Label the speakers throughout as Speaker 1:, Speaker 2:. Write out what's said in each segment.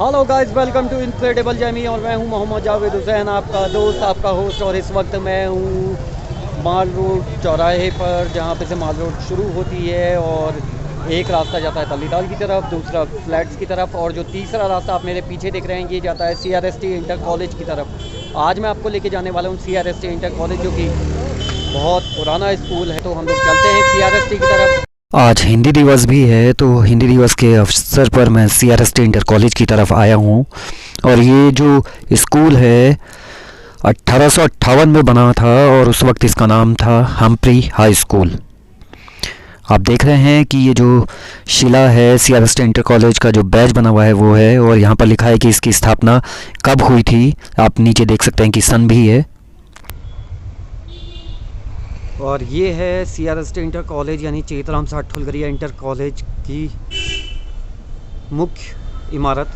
Speaker 1: Hello guys, welcome to incredible journey और मैं हूं मोहम्मद जावेद हुसैन, आपका दोस्त, आपका होस्ट। और इस वक्त मैं हूं माल रोड चौराहे पर, जहां पे से माल रोड शुरू होती है और एक रास्ता जाता है तलीताल की तरफ, दूसरा फ्लैट्स की तरफ, और जो तीसरा रास्ता आप मेरे पीछे देख रहे हैं ये जाता है CRST इंटर कॉलेज की तरफ। आज मैं आपको लेके जाने वाला हूँ CRST इंटर कॉलेज, जो कि बहुत पुराना स्कूल है। तो हम लोग चलते हैं CRST की तरफ।
Speaker 2: आज हिंदी दिवस भी है, तो हिंदी दिवस के अवसर पर मैं CRST इंटर कॉलेज की तरफ आया हूँ। और ये जो स्कूल है 1858 में बना था और उस वक्त इसका नाम था हम्फ्री हाई स्कूल। आप देख रहे हैं कि ये जो शिला है CRST इंटर कॉलेज का जो बैज बना हुआ है वो है, और यहाँ पर लिखा है कि इसकी स्थापना कब हुई थी। आप नीचे देख सकते हैं कि सन भी है।
Speaker 1: और ये है CRST इंटर कॉलेज, यानी चेतराम साठ ठुलगरिया इंटर कॉलेज की मुख्य इमारत।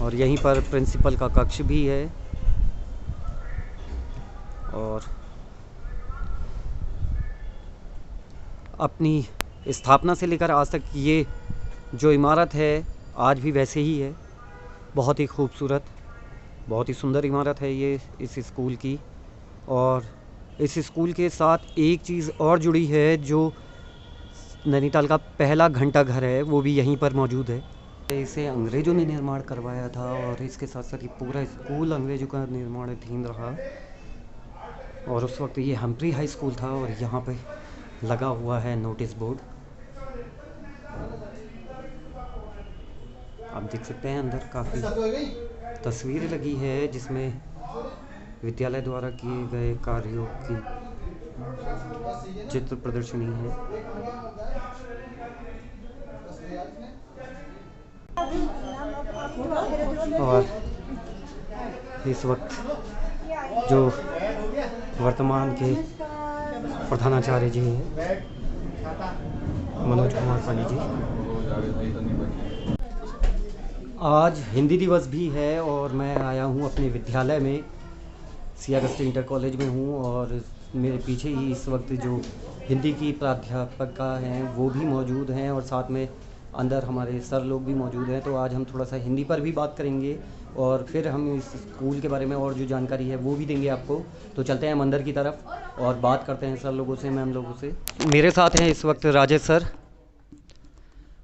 Speaker 1: और यहीं पर प्रिंसिपल का कक्ष भी है। और अपनी स्थापना से लेकर आज तक ये जो इमारत है आज भी वैसे ही है। बहुत ही खूबसूरत, बहुत ही सुंदर इमारत है ये इस स्कूल की। और इस स्कूल के साथ एक चीज़ और जुड़ी है, जो नैनीताल का पहला घंटा घर है वो भी यहीं पर मौजूद है। इसे अंग्रेज़ों ने निर्माण करवाया था और इसके साथ साथ ये पूरा स्कूल अंग्रेज़ों का निर्माणाधीन रहा। और उस वक्त ये हम्फ्री हाई स्कूल था और यहाँ पे लगा हुआ है नोटिस बोर्ड। आप देख सकते हैं अंदर काफ़ी तस्वीरें लगी है, जिसमें विद्यालय द्वारा किए गए कार्यों की चित्र प्रदर्शनी है। और इस वक्त जो वर्तमान के प्रधानाचार्य जी हैं, मनोज कुमार पानी जी। आज हिंदी दिवस भी है और मैं आया हूँ अपने विद्यालय में, CRST इंटर कॉलेज में हूँ। और मेरे पीछे ही इस वक्त जो हिंदी की प्राध्यापका हैं वो भी मौजूद हैं, और साथ में अंदर हमारे सर लोग भी मौजूद हैं। तो आज हम थोड़ा सा हिंदी पर भी बात करेंगे और फिर हम इस स्कूल के बारे में और जो जानकारी है वो भी देंगे आपको। तो चलते हैं हम अंदर की तरफ और बात करते हैं सर लोगों से, मैम लोगों से। मेरे साथ हैं इस वक्त राजेश सर,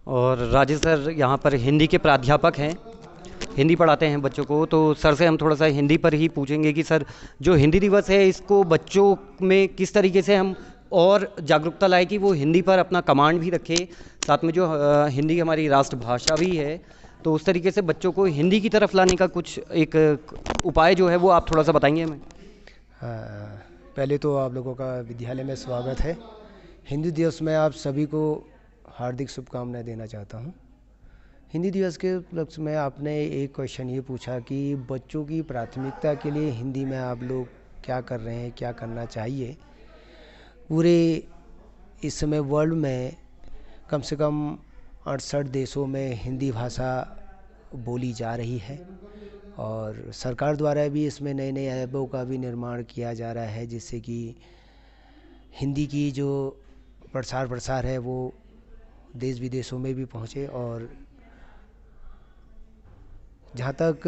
Speaker 1: और राजेश सर यहाँ पर हिंदी के प्राध्यापक हैं, हिंदी पढ़ाते हैं बच्चों को। तो सर से हम थोड़ा सा हिंदी पर ही पूछेंगे कि सर, जो हिंदी दिवस है इसको बच्चों में किस तरीके से हम और जागरूकता लाए कि वो हिंदी पर अपना कमांड भी रखे, साथ में जो हिंदी हमारी राष्ट्रभाषा भी है, तो उस तरीके से बच्चों को हिंदी की तरफ लाने का कुछ एक उपाय जो है वो आप थोड़ा सा बताएंगे हमें।
Speaker 3: पहले तो आप लोगों का विद्यालय में स्वागत है। हिंदी दिवस में आप सभी को हार्दिक शुभकामनाएं देना चाहता हूं। हिंदी दिवस के उपलक्ष्य में आपने एक क्वेश्चन ये पूछा कि बच्चों की प्राथमिकता के लिए हिंदी में आप लोग क्या कर रहे हैं, क्या करना चाहिए। पूरे इस समय वर्ल्ड में कम से कम 68 देशों में हिंदी भाषा बोली जा रही है, और सरकार द्वारा भी इसमें नए नए ऐपों का भी निर्माण किया जा रहा है, जिससे कि हिंदी की जो प्रसार है वो देश विदेशों में भी पहुँचे। और जहाँ तक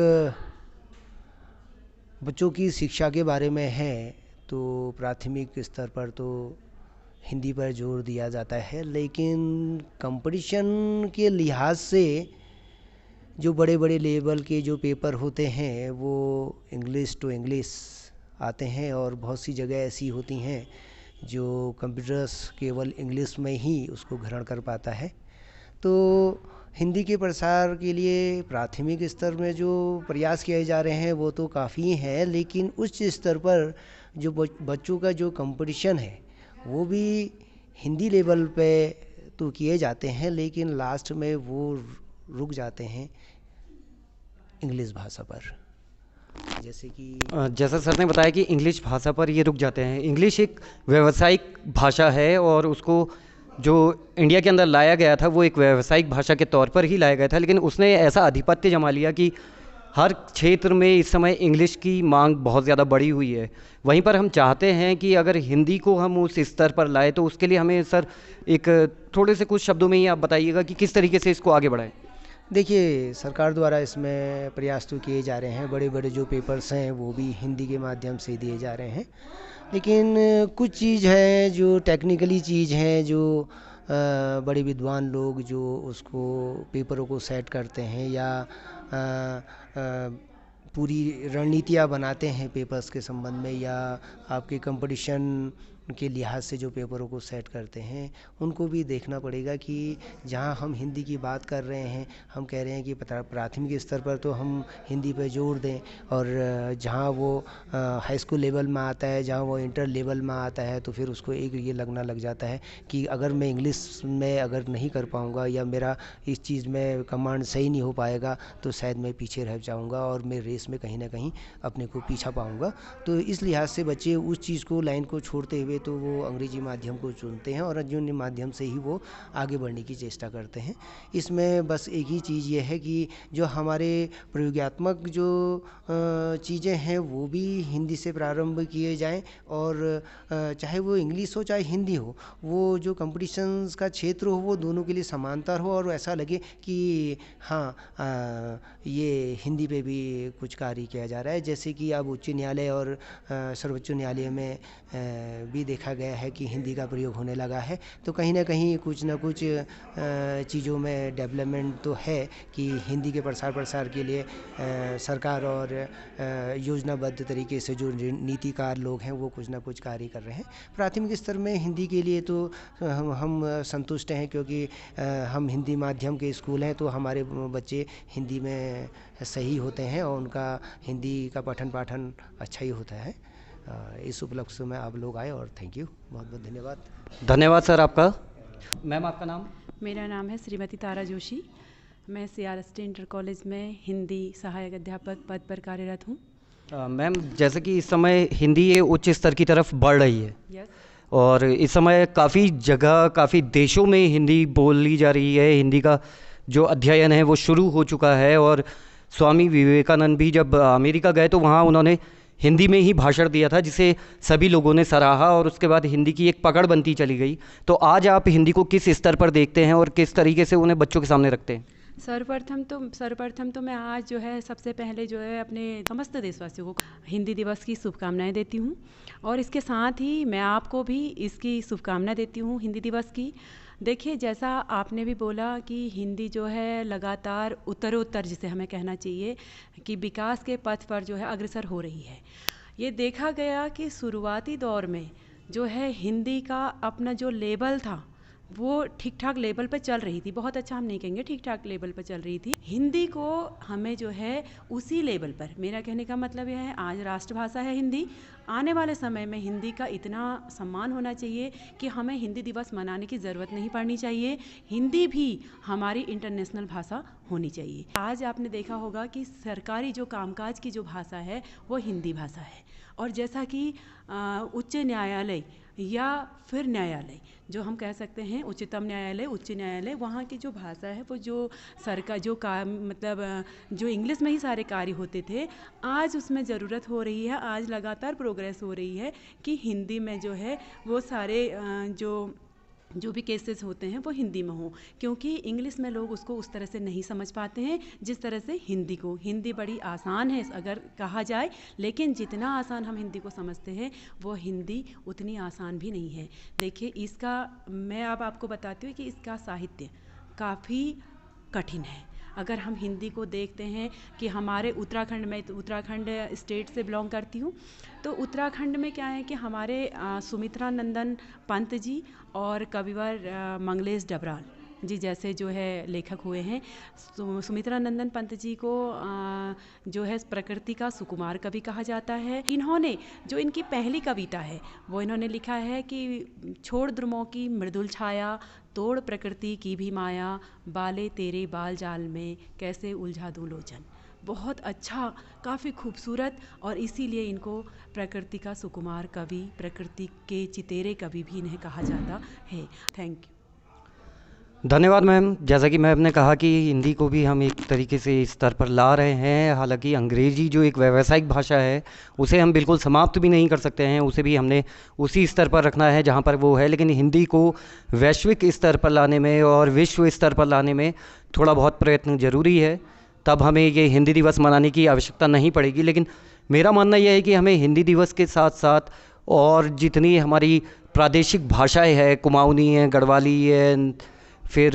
Speaker 3: बच्चों की शिक्षा के बारे में है, तो प्राथमिक स्तर पर तो हिंदी पर जोर दिया जाता है, लेकिन कंपटीशन के लिहाज से जो बड़े बड़े लेवल के जो पेपर होते हैं वो इंग्लिश टू इंग्लिश आते हैं, और बहुत सी जगह ऐसी होती हैं जो कंप्यूटर्स केवल इंग्लिश में ही उसको ग्रहण कर पाता है। तो हिंदी के प्रसार के लिए प्राथमिक स्तर में जो प्रयास किए जा रहे हैं वो तो काफ़ी हैं, लेकिन उच्च स्तर पर जो बच्चों का जो कंपटीशन है वो भी हिंदी लेवल पे तो किए जाते हैं, लेकिन लास्ट में वो रुक जाते हैं इंग्लिश भाषा पर।
Speaker 1: जैसा सर ने बताया कि इंग्लिश भाषा पर ये रुक जाते हैं। इंग्लिश एक व्यावसायिक भाषा है और उसको जो इंडिया के अंदर लाया गया था वो एक व्यावसायिक भाषा के तौर पर ही लाया गया था, लेकिन उसने ऐसा आधिपत्य जमा लिया कि हर क्षेत्र में इस समय इंग्लिश की मांग बहुत ज़्यादा बढ़ी हुई है। वहीं पर हम चाहते हैं कि अगर हिंदी को हम उस स्तर पर लाए, तो उसके लिए हमें सर एक थोड़े से कुछ शब्दों में ही आप बताइएगा कि किस तरीके से इसको आगे बढ़ाएं।
Speaker 3: देखिए, सरकार द्वारा इसमें प्रयास तो किए जा रहे हैं, बड़े बड़े जो पेपर्स हैं वो भी हिंदी के माध्यम से दिए जा रहे हैं। लेकिन कुछ चीज़ है जो टेक्निकली चीज़ है, जो बड़े विद्वान लोग जो उसको पेपरों को सेट करते हैं या पूरी रणनीतियाँ बनाते हैं पेपर्स के संबंध में, या आपके कंपटीशन के लिहाज से जो पेपरों को सेट करते हैं, उनको भी देखना पड़ेगा कि जहां हम हिंदी की बात कर रहे हैं, हम कह रहे हैं कि प्राथमिक स्तर पर तो हम हिंदी पे जोर दें, और जहां वो हाई स्कूल लेवल में आता है, जहां वो इंटर लेवल में आता है, तो फिर उसको एक ये लगना लग जाता है कि अगर मैं इंग्लिश में अगर नहीं कर पाऊँगा या मेरा इस चीज़ में कमांड सही नहीं हो पाएगा, तो शायद मैं पीछे रह जाऊँगा और मैं रेस में कहीं ना कहीं अपने को पीछा पाऊँगा। तो इस लिहाज से बच्चे उस चीज़ को, लाइन को छोड़ते हुए तो वो अंग्रेजी माध्यम को चुनते हैं और अंग्रेजी माध्यम से ही वो आगे बढ़ने की चेष्टा करते हैं। इसमें बस एक ही चीज़ ये है कि जो हमारे प्रयोगात्मक जो चीज़ें हैं वो भी हिंदी से प्रारंभ किए जाएं, और चाहे वो इंग्लिश हो चाहे हिंदी हो, वो जो कंपटीशंस का क्षेत्र हो वो दोनों के लिए समांतर हो, और ऐसा लगे कि हाँ, ये हिंदी पे भी कुछ कार्य किया जा रहा है। जैसे कि अब उच्च न्यायालय और सर्वोच्च न्यायालय में भी देखा गया है कि हिंदी का प्रयोग होने लगा है, तो कहीं ना कहीं कुछ ना कुछ चीज़ों में डेवलपमेंट तो है कि हिंदी के प्रसार के लिए सरकार और योजनाबद्ध तरीके से जो नीतिकार लोग हैं वो कुछ ना कुछ कार्य कर रहे हैं। प्राथमिक स्तर में हिंदी के लिए तो हम संतुष्ट हैं, क्योंकि हम हिंदी माध्यम के स्कूल हैं, तो हमारे बच्चे हिंदी में सही होते हैं और उनका हिंदी का पठन पाठन अच्छा ही होता है। इस उपलक्ष्य में आप लोग आए, और थैंक यू, बहुत बहुत धन्यवाद।
Speaker 1: धन्यवाद सर आपका। मैम आपका नाम?
Speaker 4: मेरा नाम है श्रीमती तारा जोशी। मैं CRST इंटर कॉलेज में हिंदी सहायक अध्यापक पद पर कार्यरत हूँ।
Speaker 1: मैम, जैसे कि इस समय हिंदी ये उच्च स्तर की तरफ बढ़ रही है,
Speaker 4: यस,
Speaker 1: और इस समय काफ़ी जगह, काफ़ी देशों में हिंदी बोली जा रही है। हिंदी का जो अध्ययन है वो शुरू हो चुका है, और स्वामी विवेकानंद भी जब अमेरिका गए तो वहाँ उन्होंने हिंदी में ही भाषण दिया था, जिसे सभी लोगों ने सराहा, और उसके बाद हिंदी की एक पकड़ बनती चली गई। तो आज आप हिंदी को किस स्तर पर देखते हैं और किस तरीके से उन्हें बच्चों के सामने रखते हैं?
Speaker 4: सर्वप्रथम तो मैं आज जो है सबसे पहले जो है अपने समस्त देशवासियों को हिंदी दिवस की शुभकामनाएं देती हूँ, और इसके साथ ही मैं आपको भी इसकी शुभकामना देती हूँ हिंदी दिवस की। देखिए, जैसा आपने भी बोला कि हिंदी जो है लगातार उत्तरोत्तर, जिसे हमें कहना चाहिए कि विकास के पथ पर जो है अग्रसर हो रही है। ये देखा गया कि शुरुआती दौर में जो है हिंदी का अपना जो लेवल था वो ठीक ठाक लेवल पर चल रही थी, बहुत अच्छा हम नहीं कहेंगे, ठीक ठाक लेवल पर चल रही थी। हिंदी को हमें जो है उसी लेवल पर, मेरा कहने का मतलब यह है, आज राष्ट्रभाषा है हिंदी, आने वाले समय में हिंदी का इतना सम्मान होना चाहिए कि हमें हिंदी दिवस मनाने की ज़रूरत नहीं पड़नी चाहिए। हिंदी भी हमारी इंटरनेशनल भाषा होनी चाहिए। आज आपने देखा होगा कि सरकारी जो कामकाज की जो भाषा है वो हिंदी भाषा है, और जैसा कि उच्च न्यायालय या फिर न्यायालय जो हम कह सकते हैं, उच्चतम न्यायालय, उच्च न्यायालय, वहाँ की जो भाषा है वो जो सरकार जो काम मतलब जो इंग्लिश में ही सारे कार्य होते थे, आज उसमें ज़रूरत हो रही है, आज लगातार प्रोग्रेस हो रही है कि हिंदी में जो है वो सारे जो भी केसेस होते हैं वो हिंदी में हो, क्योंकि इंग्लिश में लोग उसको उस तरह से नहीं समझ पाते हैं जिस तरह से हिंदी को। हिंदी बड़ी आसान है अगर कहा जाए, लेकिन जितना आसान हम हिंदी को समझते हैं वो हिंदी उतनी आसान भी नहीं है। देखिए, इसका मैं अब आपको बताती हूँ कि इसका साहित्य काफ़ी कठिन है। अगर हम हिंदी को देखते हैं कि हमारे उत्तराखंड में, तो उत्तराखंड स्टेट से बिलोंग करती हूँ, तो उत्तराखंड में क्या है कि हमारे सुमित्रा नंदन पंत जी और कविवर मंगलेश डबराल जी जैसे जो है लेखक हुए हैं। सुमित्रा नंदन पंत जी को जो है प्रकृति का सुकुमार कवि कहा जाता है। इन्होंने जो इनकी पहली कविता है वो इन्होंने लिखा है कि छोड़ द्रुमों की मृदुल छाया, तोड़ प्रकृति की भी माया, बाले तेरे बाल जाल में कैसे उलझा दूं लोचन। बहुत अच्छा, काफ़ी खूबसूरत, और इसीलिए इनको प्रकृति का सुकुमार कवि, प्रकृति के चितेरे कवि भी इन्हें कहा जाता है। Thank you.
Speaker 1: धन्यवाद मैम। जैसा कि मैम ने कहा कि हिंदी को भी हम एक तरीके से इस स्तर पर ला रहे हैं। हालांकि अंग्रेजी जो एक व्यावसायिक भाषा है उसे हम बिल्कुल समाप्त भी नहीं कर सकते हैं, उसे भी हमने उसी स्तर पर रखना है जहां पर वो है। लेकिन हिंदी को वैश्विक स्तर पर लाने में और विश्व स्तर पर लाने में थोड़ा बहुत प्रयत्न ज़रूरी है, तब हमें ये हिंदी दिवस मनाने की आवश्यकता नहीं पड़ेगी। लेकिन मेरा मानना यह है कि हमें हिंदी दिवस के साथ साथ और जितनी हमारी प्रादेशिक भाषाएँ हैं, कुमाऊनी है, गढ़वाली है, फिर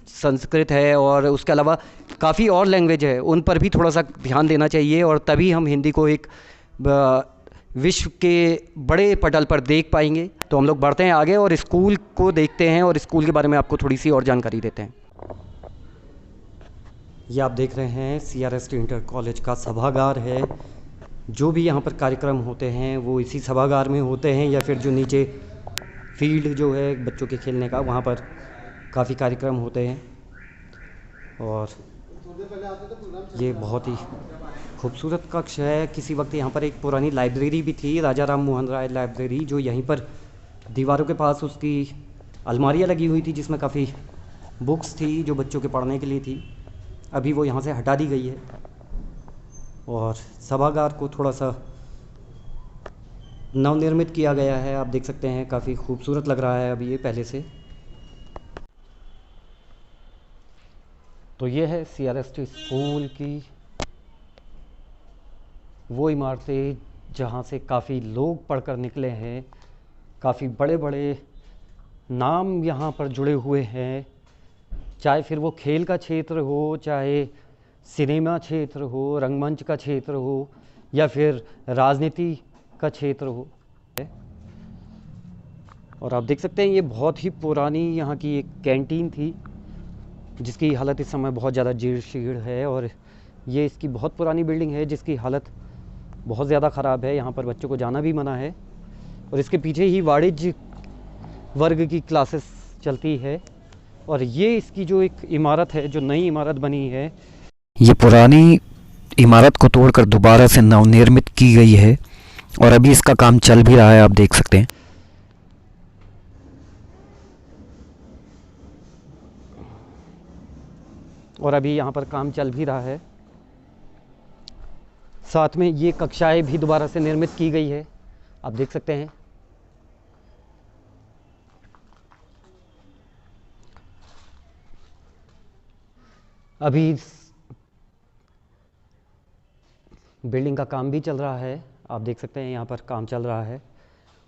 Speaker 1: संस्कृत है और उसके अलावा काफ़ी और लैंग्वेज है, उन पर भी थोड़ा सा ध्यान देना चाहिए, और तभी हम हिंदी को एक विश्व के बड़े पटल पर देख पाएंगे। तो हम लोग बढ़ते हैं आगे और स्कूल को देखते हैं और स्कूल के बारे में आपको थोड़ी सी और जानकारी देते हैं। ये आप देख रहे हैं CRST इंटर कॉलेज का सभागार है। जो भी यहाँ पर कार्यक्रम होते हैं वो इसी सभागार में होते हैं, या फिर जो नीचे फील्ड जो है बच्चों के खेलने का, वहाँ पर काफ़ी कार्यक्रम होते हैं। और ये बहुत ही खूबसूरत कक्ष है। किसी वक्त यहाँ पर एक पुरानी लाइब्रेरी भी थी, राजा राम मोहन राय लाइब्रेरी, जो यहीं पर दीवारों के पास उसकी अलमारियाँ लगी हुई थी जिसमें काफ़ी बुक्स थी जो बच्चों के पढ़ने के लिए थी। अभी वो यहाँ से हटा दी गई है और सभागार को थोड़ा सा नवनिर्मित किया गया है। आप देख सकते हैं काफ़ी खूबसूरत लग रहा है अभी ये पहले से। तो ये है CRST स्कूल की वो इमारतें जहाँ से काफ़ी लोग पढ़कर निकले हैं। काफ़ी बड़े बड़े नाम यहाँ पर जुड़े हुए हैं, चाहे फिर वो खेल का क्षेत्र हो, चाहे सिनेमा क्षेत्र हो, रंगमंच का क्षेत्र हो, या फिर राजनीति का क्षेत्र हो। और आप देख सकते हैं ये बहुत ही पुरानी यहाँ की एक कैंटीन थी जिसकी हालत इस समय बहुत ज़्यादा जीर्ण शीर्ण है, और ये इसकी बहुत पुरानी बिल्डिंग है जिसकी हालत बहुत ज़्यादा ख़राब है। यहाँ पर बच्चों को जाना भी मना है, और इसके पीछे ही वाणिज्य वर्ग की क्लासेस चलती है। और ये इसकी जो एक इमारत है, जो नई इमारत बनी है,
Speaker 2: ये पुरानी इमारत को तोड़कर दोबारा से नवनिर्मित की गई है और अभी इसका काम चल भी रहा है, आप देख सकते हैं।
Speaker 1: और अभी यहाँ पर काम चल भी रहा है। साथ में ये कक्षाएं भी दोबारा से निर्मित की गई है, आप देख सकते हैं। अभी बिल्डिंग का काम भी चल रहा है, आप देख सकते हैं यहाँ पर काम चल रहा है,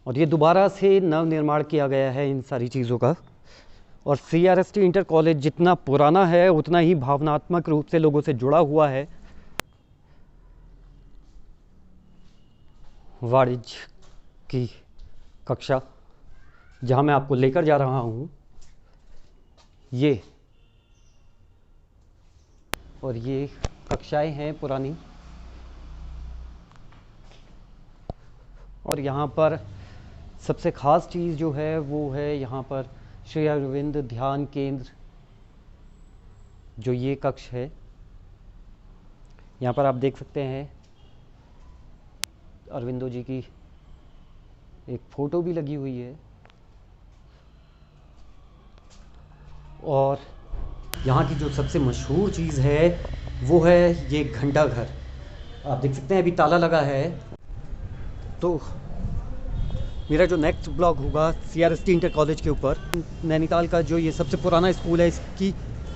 Speaker 1: और ये दोबारा से नवनिर्माण किया गया है इन सारी चीज़ों का। और CRST इंटर कॉलेज जितना पुराना है उतना ही भावनात्मक रूप से लोगों से जुड़ा हुआ है। वाणिज्य की कक्षा जहाँ मैं आपको लेकर जा रहा हूँ, ये और ये कक्षाएं हैं पुरानी। और यहाँ पर सबसे ख़ास चीज़ जो है वो है यहाँ पर श्री अरविंद ध्यान केंद्र, जो ये कक्ष है। यहाँ पर आप देख सकते हैं अरविंदो जी की एक फ़ोटो भी लगी हुई है। और यहाँ की जो सबसे मशहूर चीज़ है वो है ये घंटा घर, आप देख सकते हैं अभी ताला लगा है। तो मेरा जो नेक्स्ट ब्लॉग होगा CRST इंटर कॉलेज के ऊपर, नैनीताल का जो ये सबसे पुराना स्कूल है, इसकी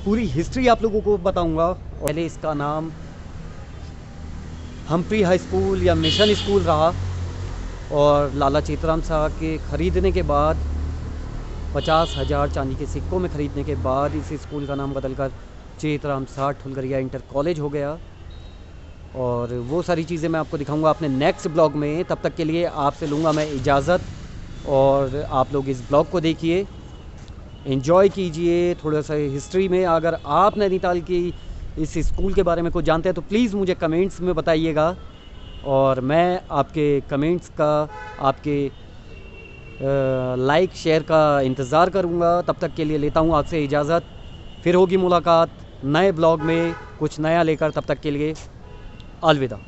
Speaker 1: पूरी हिस्ट्री आप लोगों को बताऊंगा। पहले इसका नाम हम्फ्री हाई स्कूल या मिशन स्कूल रहा, और लाला चेतराम साहब के ख़रीदने के बाद 50,000 चांदी के सिक्कों में ख़रीदने के बाद इस स्कूल का नाम बदलकर चेतराम साहब ठुलगरिया इंटर कॉलेज हो गया। और वो सारी चीज़ें मैं आपको दिखाऊंगा अपने नेक्स्ट ब्लॉग में। तब तक के लिए आपसे लूँगा मैं इजाज़त, और आप लोग इस ब्लॉग को देखिए, एंजॉय कीजिए थोड़ा सा हिस्ट्री में। अगर आप नैनीताल की इस स्कूल के बारे में कुछ जानते हैं तो प्लीज़ मुझे कमेंट्स में बताइएगा, और मैं आपके कमेंट्स का, आपके लाइक शेयर का इंतज़ार करूँगा। तब तक के लिए लेता हूँ आपसे इजाज़त, फिर होगी मुलाकात नए ब्लॉग में कुछ नया लेकर। तब तक के लिए अलविदा।